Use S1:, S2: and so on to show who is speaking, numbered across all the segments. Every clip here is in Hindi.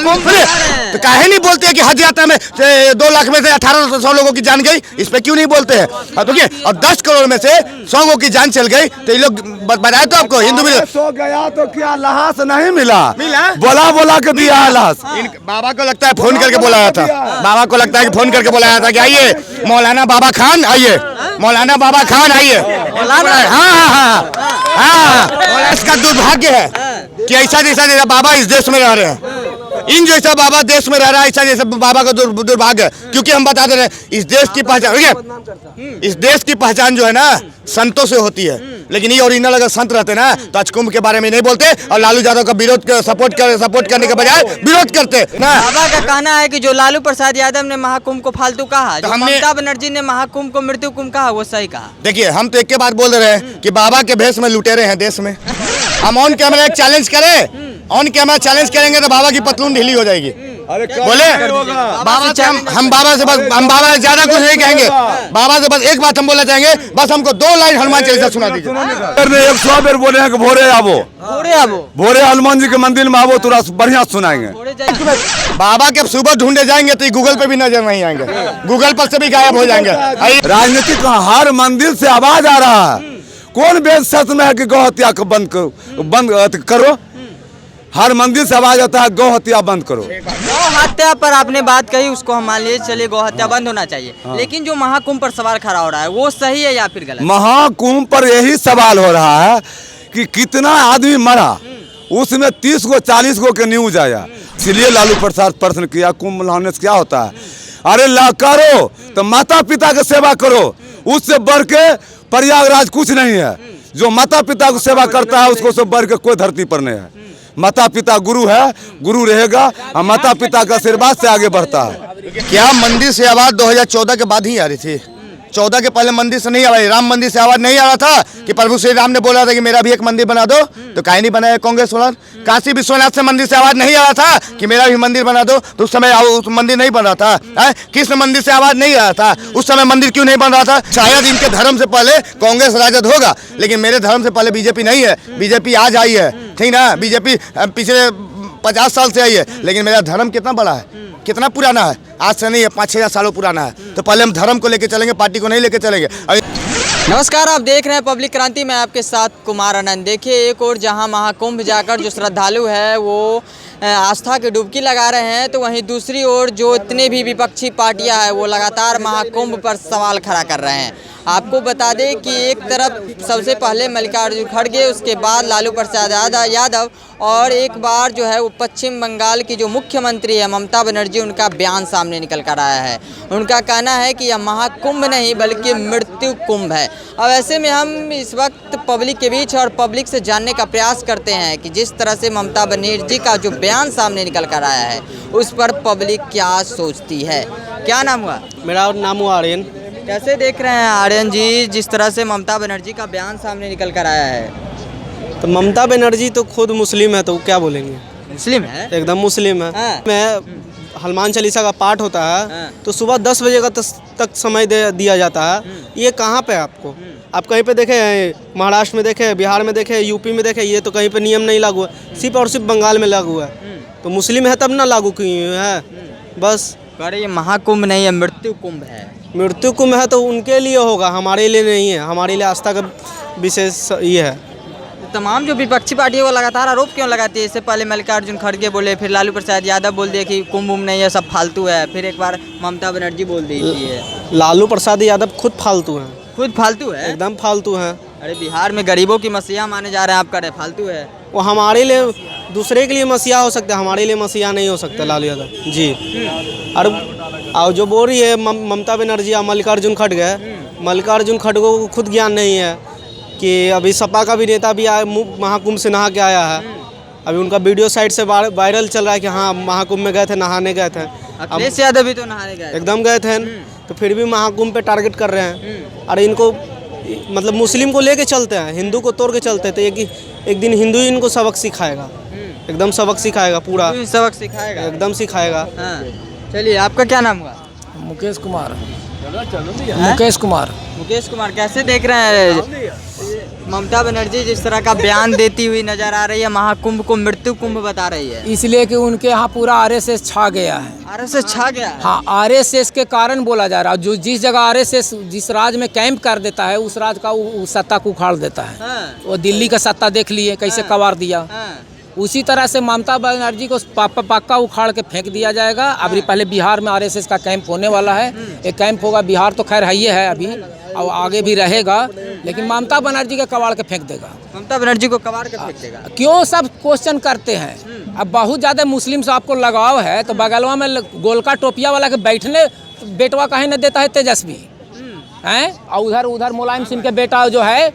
S1: तो काहे नहीं बोलते हैं कि हज यात्रा में 2 लाख में से 1800 लोगों की जान गई, इस पे क्यों नहीं बोलते हैं? देखिए, और 10 करोड़ में से 100 लोगों की जान चल गई, तो ये लोग बताए तो आपको हिंदू भी
S2: सो गया तो क्या लाश नहीं मिला,
S1: बोला
S2: के दिया लाश।
S1: बाबा को लगता है फोन करके बुलाया था, बाबा को लगता है कि फोन करके बुलाया था कि आइए मौलाना बाबा खान आइए, मौलाना बाबा खान आइए। हाँ, इसका दुर्भाग्य है कि ऐसा जैसा बाबा इस देश में रह रहे हैं, इन जैसा बाबा देश में रह रहा है, ऐसा जैसा बाबा का दुर्भाग्य है। क्योंकि हम बता दे रहे हैं, इस देश की पहचान, इस देश की पहचान जो है ना संतों से होती है, लेकिन ये ओरिजिनल अगर संत रहते ना तो आज कुंभ के बारे में नहीं बोलते और लालू यादव का विरोध सपोर्ट करने के बजाय विरोध करते ना।
S3: बाबा का कहना है कि जो लालू प्रसाद यादव ने महाकुंभ को फालतू कहा, जो ममता बनर्जी ने महाकुंभ को मृत्यु कुंभ कहा, वो सही कहा।
S1: देखिए, हम तो एक के बात बोल रहे हैं कि बाबा के भेष में लुटेरे हैं देश में। हम ऑन कैमरा एक चैलेंज करें, ऑन कैमरा चैलेंज करेंगे तो बाबा की पतलून ढीली हो जाएगी। बोले बाबा से हम बाबा से ज्यादा कुछ नहीं कहेंगे, बाबा से बस एक बात हम बोलना चाहेंगे, बस हमको 2 लाइन हनुमान चालीसा सुना दीजिए।
S2: 100 बार बोले हैं कि भोरे हनुमान जी के मंदिर में आवो, तुरा बढ़िया सुनाएंगे।
S1: बाबा के सुबह ढूंढे जाएंगे तो गूगल पे भी नजर नहीं आएंगे, गूगल पर से भी गायब हो जाएंगे।
S2: राजनीति का हर मंदिर से आवाज आ रहा है, कौन वेद सच में है कि गौ हत्या को बंद करो? हर मंदिर से आवाज आता है गौ हत्या बंद करो।
S3: गौ हत्या पर आपने बात कही, उसको हम मान लिए चलिए गौ हत्या बंद होना चाहिए, लेकिन जो महाकुंभ पर सवाल खड़ा हो रहा है वो सही है या फिर गलत?
S2: महाकुंभ पर यही सवाल हो रहा है कि कितना आदमी मरा, उसमें 30 को 40 को के न्यूज आया, इसलिए लालू प्रसाद प्रश्न किया कुंभ लाने से क्या होता है। अरे ला करो तो माता पिता की सेवा करो, उससे बढ़ के प्रयागराज कुछ नहीं है। जो माता पिता की सेवा करता है उसको से बढ़ के कोई धरती पर नहीं है। माता पिता गुरु है, गुरु रहेगा और माता पिता का आशीर्वाद से आगे बढ़ता है।
S1: क्या मंदिर से आवाज 2014 के बाद ही आ रही थी? 14 के पहले मंदिर से नहीं आ रही, राम मंदिर से आवाज नहीं आ रहा था कि प्रभु श्री राम ने बोला था कि मेरा भी एक मंदिर बना दो, तो काहे नहीं बनाया कांग्रेस वाला? काशी विश्वनाथ से मंदिर से आवाज नहीं आ रहा था कि मेरा भी मंदिर बना दो, तो उस समय उस मंदिर नहीं बन रहा था। कृष्ण मंदिर से आवाज नहीं आ रहा था, उस समय मंदिर क्यों नहीं बन रहा था? शायद इनके धर्म से पहले कांग्रेस राजद होगा, लेकिन मेरे धर्म से पहले बीजेपी नहीं है। बीजेपी आज आई है, ठीक ना, बीजेपी पिछले 50 साल से आई है, लेकिन मेरा धर्म कितना बड़ा है, कितना पुराना है, आज से नहीं है, 5-6 सालों पुराना है। तो पहले हम धर्म को लेकर चलेंगे, पार्टी को नहीं लेकर चलेंगे।
S3: नमस्कार, आप देख रहे हैं पब्लिक क्रांति, मैं आपके साथ कुमार आनंद। देखिए, एक और जहां महाकुंभ जाकर जो श्रद्धालु है वो आस्था की डुबकी लगा रहे हैं, तो वहीं दूसरी ओर जो इतने भी विपक्षी पार्टियां हैं वो लगातार महाकुंभ पर सवाल खड़ा कर रहे हैं। आपको बता दें कि एक तरफ सबसे पहले मल्लिकार्जुन खड़गे, उसके बाद लालू प्रसाद यादव और एक बार जो है वो पश्चिम बंगाल की जो मुख्यमंत्री है ममता बनर्जी, उनका बयान सामने निकल कर आया है। उनका कहना है कि यह महाकुंभ नहीं बल्कि मृत्यु कुंभ है। अब ऐसे में हम इस वक्त पब्लिक के बीच और पब्लिक से जानने का प्रयास करते हैं कि जिस तरह से ममता बनर्जी का जो बयान सामने निकल कर आया है उस पर पब्लिक क्या सोचती है। क्या नाम हुआ?
S4: मेरा नाम हुआ आर्यन।
S3: कैसे देख रहे हैं आर्यन जी, जिस तरह से ममता बनर्जी का बयान सामने निकल कर आया है?
S4: तो ममता बनर्जी तो खुद मुस्लिम है, तो क्या बोलेंगे?
S3: मुस्लिम है, एकदम
S4: मुस्लिम है। मैं हनुमान चालीसा का पाठ होता है तो सुबह 10 बजे का तक समय दिया जाता है। ये कहाँ पे आपको, आप कहीं पे देखे, महाराष्ट्र में देखे, बिहार में देखे, यूपी में देखे, ये तो कहीं पे नियम नहीं लागू है, सिर्फ और सिर्फ बंगाल में लागू है। तो मुस्लिम है तब ना लागू किए है, बस।
S3: अरे ये महाकुंभ नहीं है, मृत्यु कुंभ है।
S4: मृत्यु कुंभ है तो उनके लिए होगा, हमारे लिए नहीं है। हमारे लिए आस्था का विशेष ये है।
S3: तमाम जो विपक्षी पार्टी है वो लगातार आरोप क्यों लगाती है? इससे पहले मल्लिकार्जुन खड़गे बोले, फिर लालू प्रसाद यादव बोल दिए कि कुंभ नहीं है, सब फालतू है, फिर एक बार ममता बनर्जी बोल दी है।
S4: लालू प्रसाद यादव खुद फालतू हैं।
S3: खुद फालतू है,
S4: एकदम फालतू हैं।
S3: अरे बिहार में गरीबों की मसीहा माने जा रहे हैं, आप कह रहे फालतू है।
S4: वो हमारे लिए, दूसरे के लिए मसीहा हो सकता है, हमारे लिए मसीहा नहीं हो सकता लालू यादव जी। और जो बोल रही है ममता बनर्जी या मल्लिकार्जुन खड़गे को खुद ज्ञान नहीं है कि अभी सपा का भी नेता भी महाकुंभ से नहा के आया है। अभी उनका वीडियो साइट से वायरल चल रहा है कि हाँ महाकुंभ में गए थे, नहाने गए थे।
S3: अखिलेश यादव भी तो नहाने गए,
S4: एकदम गए थे, तो फिर भी महाकुंभ पे टारगेट कर रहे हैं। अरे इनको मतलब मुस्लिम को लेके चलते हैं, हिंदू को तोड़ के चलते हैं, तो एक दिन हिंदू ही इनको सबक सिखाएगा, एकदम सबक सिखाएगा, पूरा
S3: सबक सिखाएगा,
S4: एकदम सिखाएगा।
S3: चलिए, आपका क्या नाम हुआ?
S5: मुकेश कुमार।
S3: मुकेश कुमार, कैसे देख रहे हैं ममता बनर्जी जिस तरह का बयान देती हुई नजर आ रही है, महाकुंभ को मृत्यु कुंभ बता रही है।
S5: इसलिए कि उनके यहाँ पूरा आरएसएस छा गया है।
S3: आरएसएस छा गया है।
S5: हाँ, आरएसएस के कारण बोला जा रहा है। जो जिस जगह आरएसएस जिस राज्य में कैंप कर देता है उस राज्य का वो सत्ता को उखाड़ देता है।
S3: हाँ।
S5: वो दिल्ली का सत्ता देख लिए कैसे कबार दिया।
S3: हाँ।
S5: उसी तरह से ममता बनर्जी को पक्का उखाड़ के फेंक दिया जाएगा। अभी पहले बिहार में आरएसएस का कैंप होने वाला है। एक कैंप होगा, बिहार तो खैर है ही है अभी और आगे भी रहेगा, लेकिन ममता बनर्जी के कबाड़ के फेंक देगा।
S3: ममता बनर्जी को कबाड़ के फेंक देगा।
S5: क्यों सब क्वेश्चन करते हैं? अब बहुत ज़्यादा मुस्लिम से आपको लगाव है तो बगलवा में गोलका टोपिया वाला के बैठने बेटवा कहीं न देता है तेजस्वी हैं, और उधर मुलायम सिंह के बेटा जो है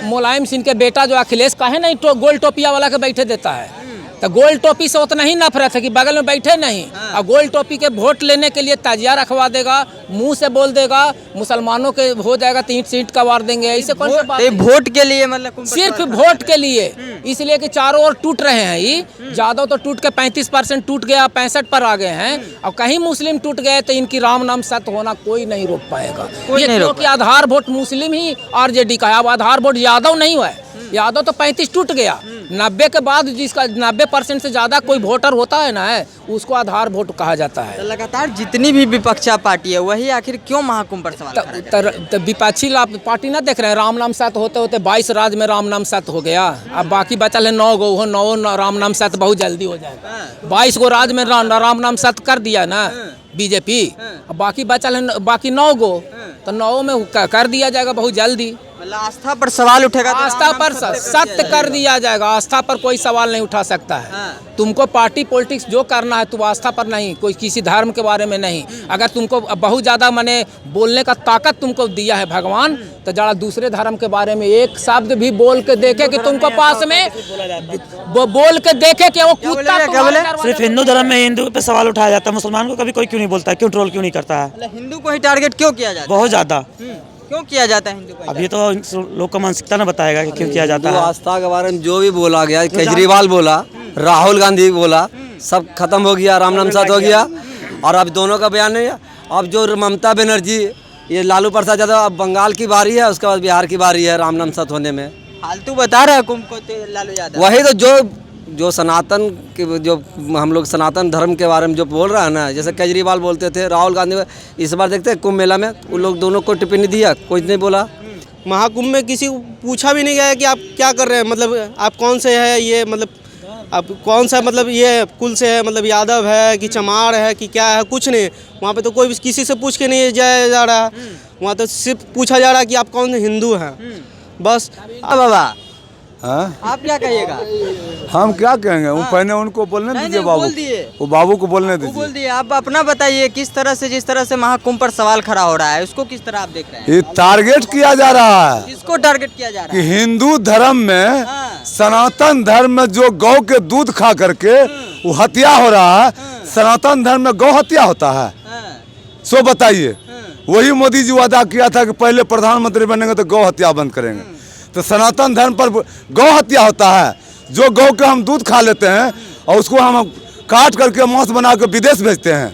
S5: मुलायम सिंह के बेटा जो अखिलेश काहे नहीं गोल टोपिया वाला के बैठे देता है। तो गोल टोपी से उतना ही नफरत है कि बगल में बैठे नहीं। और गोल टोपी के वोट लेने के लिए ताजिया रखवा देगा, मुंह से बोल देगा मुसलमानों के हो जाएगा तो ईंट सीट कबार देंगे। ऐसे कौन सी बात है?
S3: वोट के लिए मतलब
S5: सिर्फ वोट के लिए, इसलिए कि चारों ओर टूट रहे हैं। ये यादव तो टूट के 35% टूट गया, 65 पर आ गए हैं। और कहीं मुस्लिम टूट गए तो इनकी राम नाम सत्य होना कोई नहीं रोक पाएगा।
S3: कोई नहीं रोक
S5: क्योंकि आधार वोट मुस्लिम ही आरजेडी का है। अब आधार वोट यादव नहीं हुआ है। यादव तो 35 टूट गया। 90 के बाद जिसका 90% से ज्यादा कोई वोटर होता है ना है उसको आधार वोट कहा जाता है।
S3: तो लगातार जितनी भी विपक्षा पार्टी है वही आखिर क्यों महाकुंभ पर सवाल खड़ा कर
S5: तो विपक्षी पार्टी ना देख रहे हैं। राम नाम सत्य होते होते 22 राज्य में राम नाम सत्य हो गया। अब बाकी बचल है 9 गो, 9 राम नाम सत्य बहुत जल्दी हो जाएगा। 22 गो राज्य में राम नाम सत्य कर दिया ना बीजेपी। अब बाकी बचल है बाकी 9 गो, तो 9 में कर दिया जाएगा बहुत जल्दी।
S3: मतलब आस्था पर सवाल उठेगा तो
S5: आस्था पर सत्य कर दिया जाएगा। आस्था पर कोई सवाल नहीं उठा सकता है। तुमको पार्टी पॉलिटिक्स जो करना है तुम आस्था पर नहीं, कोई किसी धर्म के बारे में नहीं। अगर तुमको बहुत ज़्यादा मैंने बोलने का ताकत तुमको दिया है भगवान, तो जरा दूसरे धर्म के बारे में एक शब्द भी बोल के देखे कि तुमको पास में बोल के देखे कि वो कुत्ता
S6: सिर्फ हिंदू धर्म में हिंदू पे सवाल उठाया जाता है, मुसलमान को कभी कोई क्यों नहीं बोलता है? क्यों ट्रोल क्यों नहीं करता है?
S3: मतलब हिंदू को ही टारगेट क्यों किया जाता है?
S6: बहुत ज्यादा।
S3: क्यों किया जाता है हिंदू को?
S6: अब ये तो लोग का मानसिकता ना बताएगा कि क्यों किया जाता है।
S7: आस्था के बारे में जो भी बोला गया, केजरीवाल बोला, राहुल गांधी बोला, सब खत्म हो गया, राम नाम सत्य हो गया। और अब दोनों का बयान नहीं है। अब जो ममता बनर्जी, ये लालू प्रसाद यादव, अब बंगाल की बारी है, उसके बाद बिहार की बारी है राम नाम सत्य होने में।
S3: फालतू बता रहा है कुंभ को लालू यादव।
S7: वही तो जो सनातन के जो हम लोग सनातन धर्म के बारे में जो बोल रहा है ना, जैसे केजरीवाल बोलते थे, राहुल गांधी इस बार देखते हैं कुंभ मेला में उन लोग दोनों को टिप्पणी दिया, कुछ नहीं बोला।
S4: महाकुंभ में किसी को पूछा भी नहीं गया कि आप क्या कर रहे हैं, मतलब आप कौन से है, ये मतलब आप कौन सा मतलब ये कुल से है, मतलब यादव है कि चमार है कि क्या है, कुछ नहीं। वहाँ पे तो कोई किसी से पूछ के नहीं जाया जा रहा। वहाँ तो सिर्फ पूछा जा रहा कि आप कौन से हिंदू हैं, बस।
S3: बाबा
S2: हाँ?
S3: आप क्या कहिएगा?
S2: हम क्या कहेंगे? वो पहले उनको बोलने
S3: नहीं,
S2: दीजिए
S3: नहीं,
S2: बाबू।
S3: बोल दिए।
S2: वो बाबू को बोलने
S3: वो
S2: दीजिए।
S3: बोल दिए। आप अपना बताइए किस तरह से, जिस तरह से महाकुंभ पर सवाल खड़ा हो रहा है उसको किस तरह आप देख रहे हैं?
S2: ये टारगेट किया जा रहा है
S3: किसको टारगेट किया जा रहा
S2: कि
S3: है?
S2: हिंदू धर्म में,
S3: हाँ।
S2: सनातन धर्म में जो गौ के दूध खा करके वो हत्या हो रहा है। सनातन धर्म में गौ हत्या होता है?
S3: हाँ।
S2: सो बताइए। वही मोदी जी वादा किया था कि पहले प्रधानमंत्री बनेंगे तो गौ हत्या बंद करेंगे। तो सनातन धर्म पर गौ हत्या होता है। जो गौ के हम दूध खा लेते हैं और उसको हम काट करके मांस बना के विदेश भेजते हैं,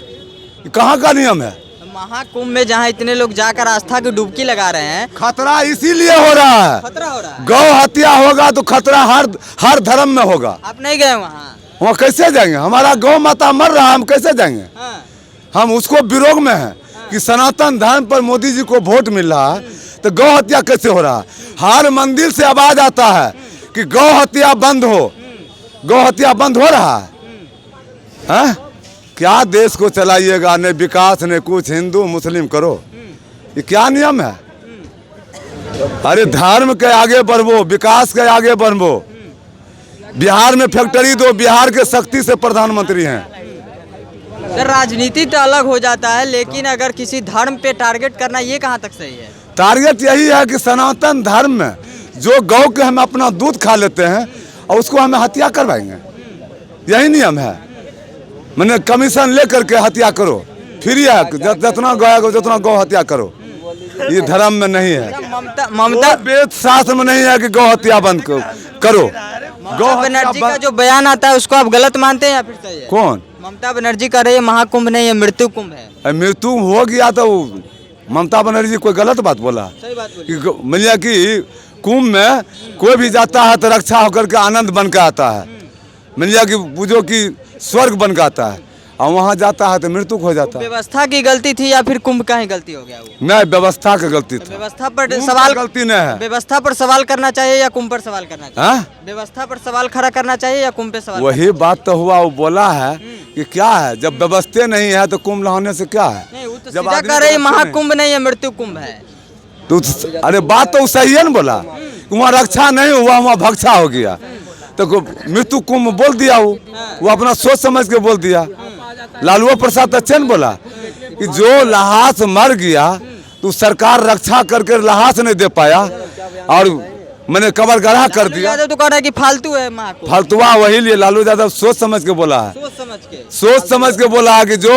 S2: ये कहाँ का नियम है?
S3: महाकुंभ में जहाँ इतने लोग जाकर आस्था की डुबकी लगा रहे हैं,
S2: खतरा इसीलिए हो रहा है।
S3: खतरा हो रहा है।
S2: गौ हत्या होगा तो खतरा हर धर्म में होगा।
S3: आप नहीं गए वहाँ?
S2: वहाँ कैसे जाएंगे? हमारा गौ माता मर रहा है, हम कैसे जाएंगे?
S3: हाँ।
S2: हम उसको विरोध में हैं कि सनातन धर्म पर मोदी जी को वोट मिल रहा है तो गौ हत्या कैसे हो रहा है? हर मंदिर से आवाज आता है कि गौ हत्या बंद हो। गौ हत्या बंद हो रहा है? हाँ? क्या देश को चलाइएगा? न विकास न कुछ, हिंदू मुस्लिम करो, ये क्या नियम है? अरे धर्म के आगे बढ़ो, विकास के आगे बढ़ो। बिहार में फैक्ट्री दो, बिहार के शक्ति से प्रधानमंत्री हैं।
S3: सर राजनीति तो अलग हो जाता है, लेकिन अगर किसी धर्म पे टारगेट करना ये कहाँ तक सही है?
S2: टारगेट यही है कि सनातन धर्म में जो गौ के हम अपना दूध खा लेते हैं और उसको हमें हत्या करवाएंगे, यही नियम है। मैंने कमीशन ले करके हत्या करो, फ्री है, जितना गौ हत्या करो। ये धर्म में नहीं है।
S3: ममता
S2: वेद शास्त्र में नहीं है कि गौ हत्या बंद करो।
S3: गौ बनर्जी का जो बयान आता है उसको आप गलत मानते हैं या फिर सही है?
S2: कौन?
S3: ममता बनर्जी कह रही है महाकुंभ नहीं, ये मृत्यु कुंभ है।
S2: मृत्यु हो गया तो ममता बनर्जी कोई गलत बात बोला?
S3: सही बात बोली।
S2: मिलिए कि कुंभ में कोई भी जाता है तो रक्षा होकर के आनंद बन के आता है। मिलिए कि बुझो कि स्वर्ग बन के आता है, और वहाँ जाता है तो मृत्यु हो जाता है।
S3: व्यवस्था की गलती थी या फिर कुंभ का ही गलती हो गया वो?
S2: नहीं, व्यवस्था की गलती था।
S3: व्यवस्था पर
S2: कुंभ
S3: सवाल
S2: का गलती नहीं है।
S3: व्यवस्था पर सवाल करना चाहिए या कुंभ पर सवाल करना चाहिए?
S2: हाँ?
S3: व्यवस्था पर सवाल खड़ा करना चाहिए या कुंभ पे सवाल?
S2: वही बात तो हुआ, वो बोला है कि क्या है, जब व्यवस्था नहीं है तो कुंभ नहाने से क्या है?
S3: नहीं, वो तो
S2: जब
S3: सीधा
S2: आदमी
S3: कह रही
S2: व्यवस्था
S3: महाकुंभ नहीं है, मृत्यु कुंभ है।
S2: तो अरे बात तो सही है ना, बोला वहाँ रक्षा नहीं हुआ, वहाँ भक्षा हो गया, तो मृत्यु कुंभ बोल दिया। वो अपना सोच समझ के बोल दिया। लालू प्रसाद अच्छे ने बोला कि जो लाश मर गया तो सरकार रक्षा करके लाश नहीं दे पाया और मैंने कबर गढ़ा कर दिया।
S3: यादव तो कह रहा है कि फालतू है महाकुंभ।
S2: फालतुआ वही लिए लालू यादव सोच समझ के बोला है। सोच समझ के बोला है कि जो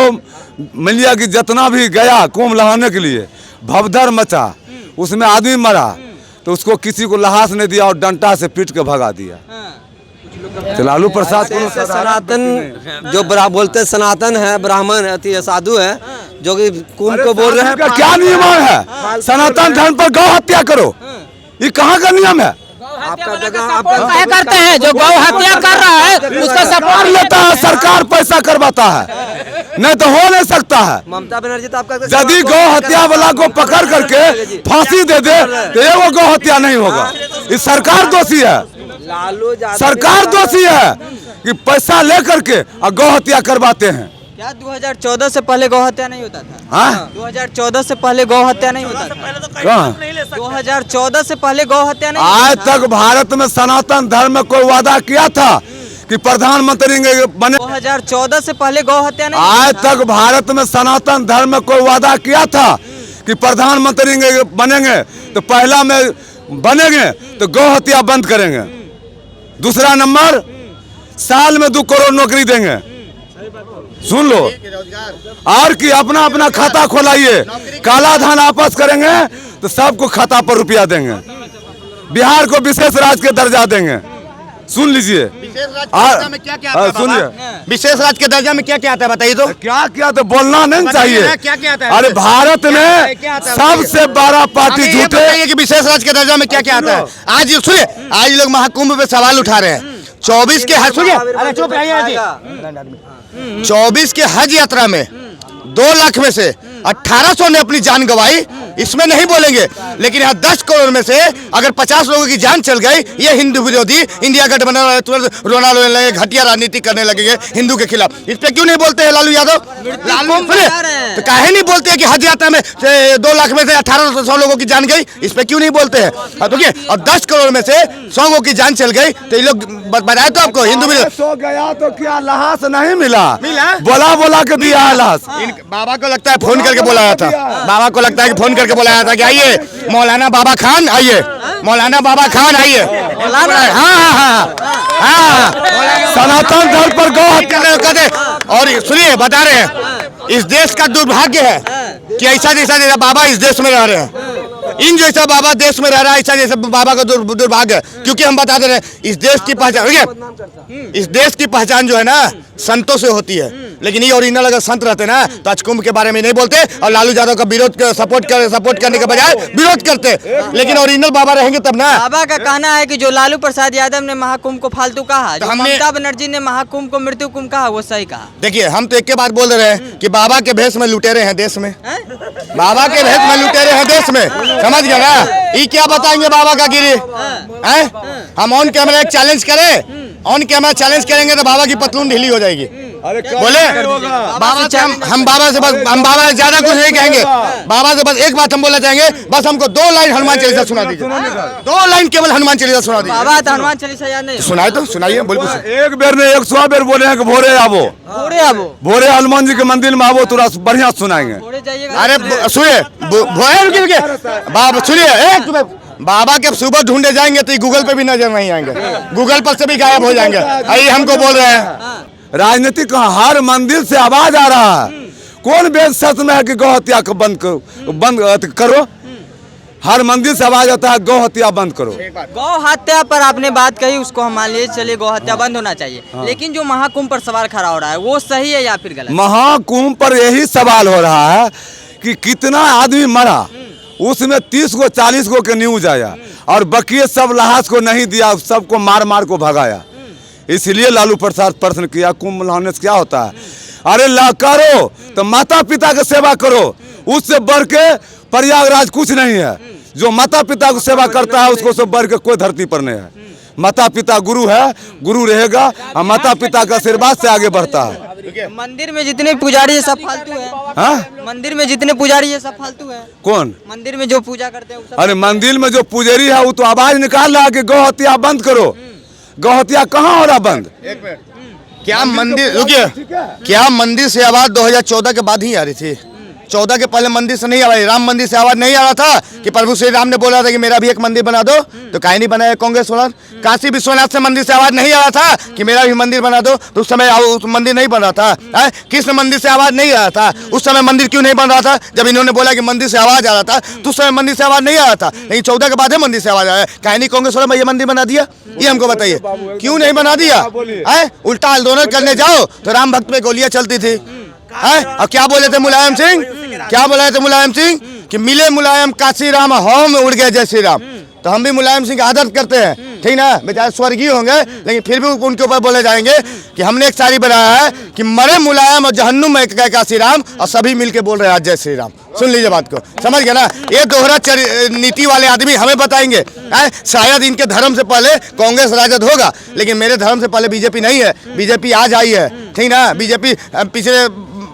S2: मिलिया कि जितना भी गया कुंभ लहाने के लिए भवदर मचा, उसमें आदमी मरा तो उसको किसी को लाश नहीं दिया और डंटा से पीट के भगा दिया। तो लालू प्रसाद को
S7: सनातन जो बोलते सनातन है, ब्राह्मण है, साधु है, जो कि कुंभ को बोल रहे हैं।
S2: क्या नियम है? सनातन धर्म पर गौ हत्या करो, ये कहाँ का नियम है?
S5: आपका क्या करते हैं? जो गौ हत्या कर रहा है उसका
S2: सपोर्ट लेता है, सरकार पैसा करवाता है, नहीं तो हो नहीं सकता है।
S7: ममता बनर्जी तो आपका
S2: यदि गौ हत्या वाला को पकड़ करके फांसी दे दे तो ये वो गौ हत्या नहीं होगा। ये सरकार दोषी है,
S7: लालू
S2: सरकार दोषी है कि पैसा ले करके और गौ हत्या करवाते हैं।
S3: क्या 2014 से पहले गौ हत्या नहीं होता था?
S2: हाँ?
S3: 2014 से पहले गौ हत्या नहीं होता था?
S2: कहाँ?
S3: 2014 से पहले गौ हत्या नहीं
S2: आज तक भारत में सनातन धर्म में कोई वादा किया था कि प्रधानमंत्री बने?
S3: 2014 से पहले गौ हत्या नहीं
S2: आज तक भारत में सनातन धर्म में कोई वादा किया था कि प्रधानमंत्री बनेंगे तो पहला में बनेंगे तो गौ हत्या बंद करेंगे। दूसरा नंबर, साल में 2 करोड़ नौकरी देंगे। सुन लो, और कि अपना अपना खाता खोलाइए, काला धन आपस करेंगे तो सबको खाता पर रुपया देंगे। बिहार को विशेष राज्य के दर्जा देंगे। सुन लीजिए, सुनिए,
S1: विशेष राज्य के दर्जा में क्या क्या आता है बताइए तो?
S2: क्या क्या तो बोलना नहीं चाहिए।
S1: क्या क्या आता है?
S2: अरे भारत में सबसे बड़ा पार्टी झूठे
S1: कि विशेष राज्य के दर्जा में क्या क्या आता है? आज सुनिए, आज लोग महाकुंभ पे सवाल उठा रहे हैं। 24 के हज, सुनिए, अरे चुप रहिए जी। 24 के हज यात्रा में 2 लाख में से 1800 ने अपनी जान गंवाई, इसमें नहीं बोलेंगे। लेकिन यहाँ 10 करोड़ में से अगर 50 लोगों की जान चल गई, ये हिंदू विरोधी इंडिया गठबंधन वाले तुरंत रोना रोने लगे, घटिया राजनीति करने लगेंगे हिंदू के खिलाफ। इस पे क्यों नहीं बोलते हैं लालू यादव? तो काहे नहीं बोलते हैं कि हज यात्रा में 2 लाख में से 1800 लोगों की जान गई, इस पे क्यों नहीं बोलते हैं? और 10 करोड़ में से 100 लोगों की जान चल गई, तो ये लोग बताए तो आपको हिंदू विरोधी।
S2: सो गया तो क्या लाश नहीं मिला?
S1: मिला?
S2: बोला के दिया है लाश।
S1: बाबा को लगता है फोन करके बुलाया था, बाबा को लगता है कि फोन करके बुलाया था कि आइए मौलाना बाबा खान आइए, मौलाना बाबा खान आइए। हाँ, सनातन धर्म पर गौ हत्या करते। और सुनिए, बता रहे हैं इस देश का दुर्भाग्य है कि ऐसा जैसा बाबा इस देश में रह रहे हैं, इन जैसा बाबा देश में रह रहा है, ऐसा जैसा बाबा का दुर्भाग्य है। क्योंकि हम बता दे रहे हैं इस देश की पहचान, इस देश की पहचान जो है ना संतों से होती है। लेकिन ये ओरिजिनल अगर संत रहते ना तो आज कुंभ के बारे में नहीं बोलते और लालू यादव का विरोध सपोर्ट करने के बजाय विरोध करते। लेकिन ओरिजिनल बाबा रहेंगे तब ना।
S3: बाबा का कहना है कि जो लालू प्रसाद यादव ने महाकुंभ को फालतू कहा, जो ममता बनर्जी ने महाकुंभ को मृत्यु कुंभ कहा, वो सही कहा।
S1: देखिए, हम तो एक के बात बोल रहे हैं कि बाबा के भेष में लुटेरे हैं देश में, बाबा के भेष में लुटेरे हैं देश में, समझ गए ना? ये क्या बताएंगे बाबा का गिरी? हम ऑन कैमरा एक चैलेंज करें, ऑन कैमरा चैलेंज करेंगे तो बाबा की पतलून ढीली हो जाएगी। बोले बाबा से हम बाबा से ज्यादा कुछ नहीं कहेंगे। बाबा से बस एक बात हम बोलना चाहेंगे, बस हमको 2 लाइन हनुमान चालीसा सुना दीजिए। 2 लाइन केवल हनुमान चालीसा सुना दीजिए।
S3: बाबा तो हनुमान चालीसा याद नहीं
S1: सुनाए तो सुनाइए, बोलिए।
S2: एक बेर ने 100 बेर बोले हैं कि भोरे आवो, भोरे हनुमान जी के मंदिर में आवो, तुरा बढ़िया सुनाएंगे।
S1: अरे सुनिए, बाबा सुनिए, बाबा के सुबह ढूंढे जाएंगे तो गूगल पे भी नजर नहीं आएंगे, गूगल पर से भी गायब हो जाएंगे। यही हमको बोल रहे हैं।
S2: राजनीति का हर मंदिर से आवाज आ रहा है। कौन वेद सच में है कि गौ हत्या को बंद करो? हर मंदिर से आवाज आता है गौ हत्या बंद करो।
S3: गौ हत्या पर आपने बात कही, उसको हम मान लीजिए, चलिए गौ हत्या बंद होना चाहिए। लेकिन जो महाकुंभ पर सवाल खड़ा हो रहा है वो सही है या फिर गलत?
S2: महाकुंभ पर यही सवाल हो रहा है कि कितना आदमी मरा, उसमें 30 को 40 को के न्यूज आया और बकिए सब लाश को नहीं दिया, सबको मार मार को भगाया। इसलिए लालू प्रसाद प्रश्न किया कुंभ नहाने से क्या होता है। अरे ला करो तो माता पिता की सेवा करो, उससे बढ़ के प्रयागराज कुछ नहीं है। जो माता पिता की सेवा करता है उसको से बढ़ के कोई धरती पर नहीं है। माता पिता गुरु है, गुरु रहेगा और माता पिता का आशीर्वाद से आगे बढ़ता है।
S3: मंदिर में जितने पुजारी है सब फालतू है।
S2: हाँ?
S3: मंदिर में जितने पुजारी है सब फालतू है।
S2: कौन?
S3: मंदिर में जो पूजा करते हैं वो सब।
S2: अरे मंदिर में जो पुजारी है वो तो आवाज निकाल रहा है कि गौ हत्या बंद करो। गौ हत्या कहाँ हो रहा बंद?
S1: क्या मंदिर, रुकिए, क्या मंदिर से आवाज 2014 के बाद ही आ रही थी? 14 के पहले मंदिर से नहीं आ रही, राम मंदिर से आवाज नहीं आ रहा था कि प्रभु श्री राम ने बोला था कि मेरा भी एक मंदिर बना दो, तो काहे नहीं बनाया कांग्रेस वाला? काशी विश्वनाथ से मंदिर से आवाज नहीं आ रहा था कि मेरा भी मंदिर बना दो, तो उस समय उस मंदिर नहीं बन रहा था। कृष्ण मंदिर से आवाज नहीं आ रहा था, उस समय मंदिर क्यों नहीं बन रहा था? जब इन्होंने बोला कि मंदिर से आवाज आ रहा था तो उस समय मंदिर से आवाज नहीं आ रहा था, लेकिन 14 के बाद मंदिर से आवाज आया। काहे नहीं कांग्रेस वाला ये मंदिर बना दिया? ये हमको बताइए क्यों नहीं बना दिया? उल्टा आंदोलन करने जाओ तो राम भक्त पे गोलियां चलती थी। और क्या बोले थे मुलायम सिंह? क्या बोले थे मुलायम सिंह कि मिले मुलायम काशी राम, हवा में उड़ गए जय श्री राम। तो हम भी मुलायम सिंह की आदत करते हैं, ठीक ना, बेचारे स्वर्गीय होंगे लेकिन फिर भी उनके ऊपर बोले जाएंगे कि हमने एक शायरी बनाया है कि मरे मुलायम और जहन्नुम में गए काशी राम, और सभी मिलके बोल रहे हैं आज जय श्री राम। सुन लीजिए बात को, समझ गए ना? ये दोहरा नीति वाले आदमी हमें बताएंगे। शायद इनके धर्म से पहले कांग्रेस राजद होगा, लेकिन मेरे धर्म से पहले बीजेपी नहीं है। बीजेपी आज आई है, ठीक ना, बीजेपी पिछले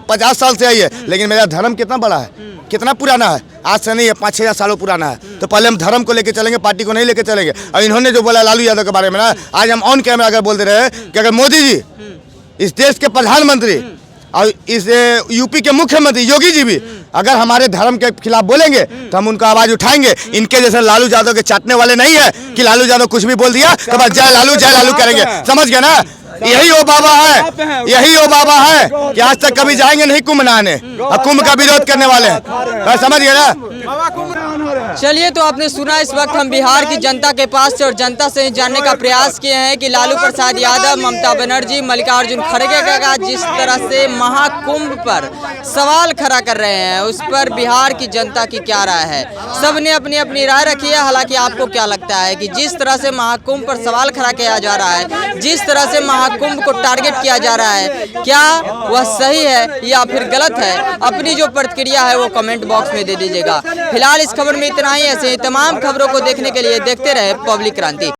S1: 50 साल से आई है, लेकिन मेरा धर्म कितना बड़ा है, कितना पुराना है, आज से नहीं है, 5-6 सालों पुराना है। तो पहले हम धर्म को लेके चलेंगे, पार्टी को नहीं लेके चलेंगे। और इन्होंने जो बोला लालू यादव के बारे में ना, आज हम ऑन कैमरा अगर बोल दे रहे हैं कि अगर मोदी जी इस देश के प्रधानमंत्री और इस यूपी के मुख्यमंत्री योगी जी भी अगर हमारे धर्म के खिलाफ बोलेंगे तो हम उनका आवाज उठाएंगे। इनके जैसे लालू यादव के चाटने वाले नहीं है कि लालू यादव कुछ भी बोल दिया तो बस जय लालू करेंगे। समझ गए ना? यही वो बाबा है, यही वो बाबा है कि आज तक कभी जाएंगे नहीं कुंभ नहाने और कुंभ का विरोध करने वाले हैं। समझ गए ना?
S3: चलिए, तो आपने सुना, इस वक्त हम बिहार की जनता के पास से और जनता से जानने का प्रयास किए हैं कि लालू प्रसाद यादव, ममता बनर्जी, मल्लिकार्जुन खड़गे का जिस तरह से महाकुंभ पर सवाल खड़ा कर रहे हैं, उस पर बिहार की जनता की क्या राय है। सब ने अपनी अपनी राय रखी है। हालांकि आपको क्या लगता है कि जिस तरह से महाकुंभ पर सवाल खड़ा किया जा रहा है, जिस तरह से महाकुंभ को टारगेट किया जा रहा है, क्या वह सही है या फिर गलत है? अपनी जो प्रतिक्रिया है वो कमेंट बॉक्स में दे दीजिएगा। फिलहाल इस खबर में इतना ही। ऐसे ही तमाम खबरों को देखने के लिए देखते रहे पब्लिक क्रांति।